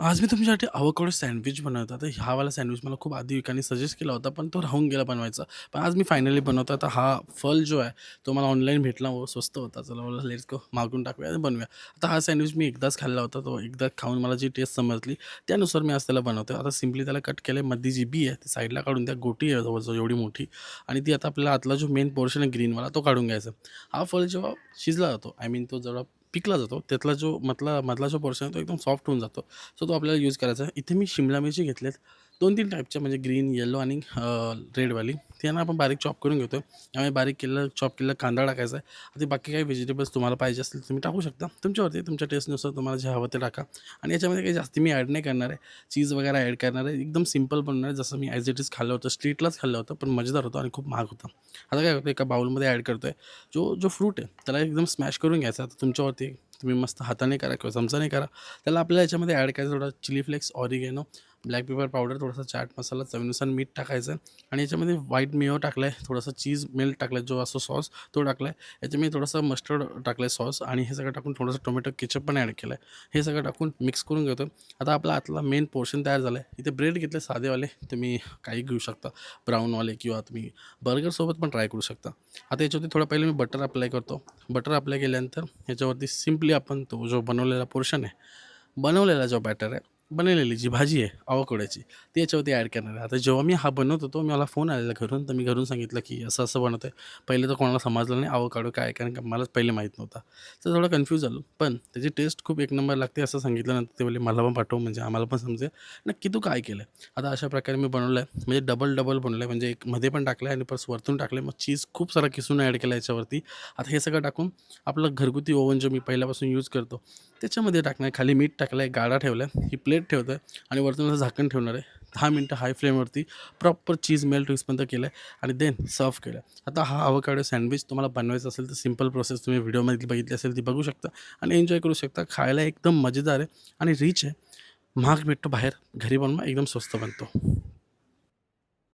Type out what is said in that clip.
आज मी तुमच्यासाठी avocado sandwich बनवत आहे. तर वाला सँडविच मला खूप आधी एकाने सजेस्ट केला होता, पण तो राहून गेला बनवायचा. पण आज मी फायनली बनवतो आहे. तर हा फल जो आहे, तो मला ऑनलाईन भेटला व स्वस्त होता. चला म्हणलं लेट्स गो मागवून टाकूया आणि बनवूया. आता हा सँडविच मी एकदाच खाल्ला होता. तो एकदा खाऊन मला जी टेस्ट समजली, त्यानुसार मी आज त्याला बनवतोय. आता सिम्पली त्याला कट केलंय. मधली जी बी आहे, ती साईडला काढून द्या. गोटी आहे जवळ एवढी मोठी आणि ती आता आपल्याला आतला जो मेन पोर्शन आहे ग्रीनवाला, तो काढून घ्यायचा. हा फळ जेव्हा शिजला जातो, आय मीन तो जेव्हा पिकला जातो, त्यातला जो मधला जो पोर्शन आहे, तो एकदम सॉफ्ट होऊन जातो. सो तो आपल्याला यूज करायचा आहे. इथे मी शिमला मिरची घेतल्यात 2-3 टाईपच्या म्हणजे ग्रीन, येलो आणि रेडवाली. त्यांना आपण बारीक चॉप करून घेतो. त्यामुळे बारीक केलेला चॉप केलेला कांदा टाकायचा आहे. आता बाकी काही व्हेजिटेबल्स तुम्हाला पाहिजे असतील तर तुम्ही टाकू शकता. तुमच्यावरती तुमच्या टेस्टनुसार तुम्हाला जे हवं ते टाका. आणि याच्यामध्ये काही जास्ती मी ॲड नाही करणार आहे. चीज वगैरे ॲड करणार आहे. एकदम सिंपल बनवणार आहे. जसं मी ॲज इट इज खाल्लं होतं. स्ट्रीटलाच खाल्लं होतं, पण मजेदार होतं आणि खूप महाग होतं. आता काय करतो एका बाउलमध्ये ॲड करतोय. जो जो फ्रूट आहे त्याला एकदम स्मॅश करून घ्यायचा. आता तुमच्यावरती तुम्ही मस्त हाताने करा किंवा चमचाने करा. त्याला आपल्याला याच्यामध्ये ॲड करायचं थोडा chilli flakes, oregano, black pepper powder, थोडासा चाट मसाला, चवीनुसार मीठ टाकायचं आणि याच्यामध्ये व्हाईट मेयो टाकला आहे, थोडासा चीज मेल्ट टाकला आहे, जो असतो सॉस तो टाकला आहे. याच्यामध्ये थोडासा मस्टर्ड टाकला आहे सॉस आणि हे सगळं टाकून थोडंसं टोमॅटो केचप पण ॲड केलं आहे. हे सगळं टाकून मिक्स करून घेतो. आता आपला आतला मेन पोर्शन तयार झाला आहे. इथे ब्रेड घेतले साधेवाले, तुम्ही काही घेऊ शकता, ब्राऊनवाले किंवा तुम्ही बर्गरसोबत पण ट्राय करू शकता. आता याच्यावरती थोडं पहिले मी बटर अप्लाय करतो. बटर अप्लाय केल्यानंतर याच्यावरती सिम्पली आपण तो जो बनवलेला पोर्शन आहे, बनवलेला जो बॅटर आहे, बनवलेली जी भाजी आहे अवोकाडोची, ती याच्यावरती ॲड करणार आहे. आता जेव्हा मी हा बनवत होतो, मला फोन आलेला घरून, तर मी घरून सांगितलं, की असं-असं बनवतोय. पहिले तर कोणाला समजलं नाही अवोकाडो काय आहे, कारण का मलाच पहिले माहीत नव्हता. तर थोडं कन्फ्यूज झालो. पण त्याची टेस्ट खूप एक नंबर लागते असं सांगितल्यानंतर ते बोलले, "मला पण पाठव म्हणजे आम्हाला पण समजेल, नक्की तू काय केलंय?" आता अशा प्रकारे मी बनवलं आहे. म्हणजे डबल-डबल बनवलं म्हणजे एक मध्ये पण टाकलं आणि प्लस वरतून टाकलं. मग चीज खूप सारा किसून ॲड केला याच्यावरती. आता हे सगळं टाकून आपलं घरगुती ओव्हन जो मी पहिल्यापासून यूज करतो, त्याच्यामध्ये टाकणार आहे. खाली मीठ टाकलं आहे, गाडा ठेवला आहे, ही प्लेट ठेवतो आहे आणि वरतून असं झाकण ठेवणार आहे. 10 मिनिटं हाय फ्लेमवरती प्रॉपर चीज मेल्ट होईपर्यंत केलं आहे आणि देन सर्व्ह केलं आहे. आता हा अवोकाडो सँडविच तुम्हाला बनवायचा असेल तर सिंपल प्रोसेस तुम्ही व्हिडिओमध्ये बघितली असेल ती बघू शकता आणि एन्जॉय करू शकता. खायला एकदम मजेदार आहे आणि रिच आहे. महाग भेटतो बाहेर, घरी बनवा एकदम स्वस्त बनतो.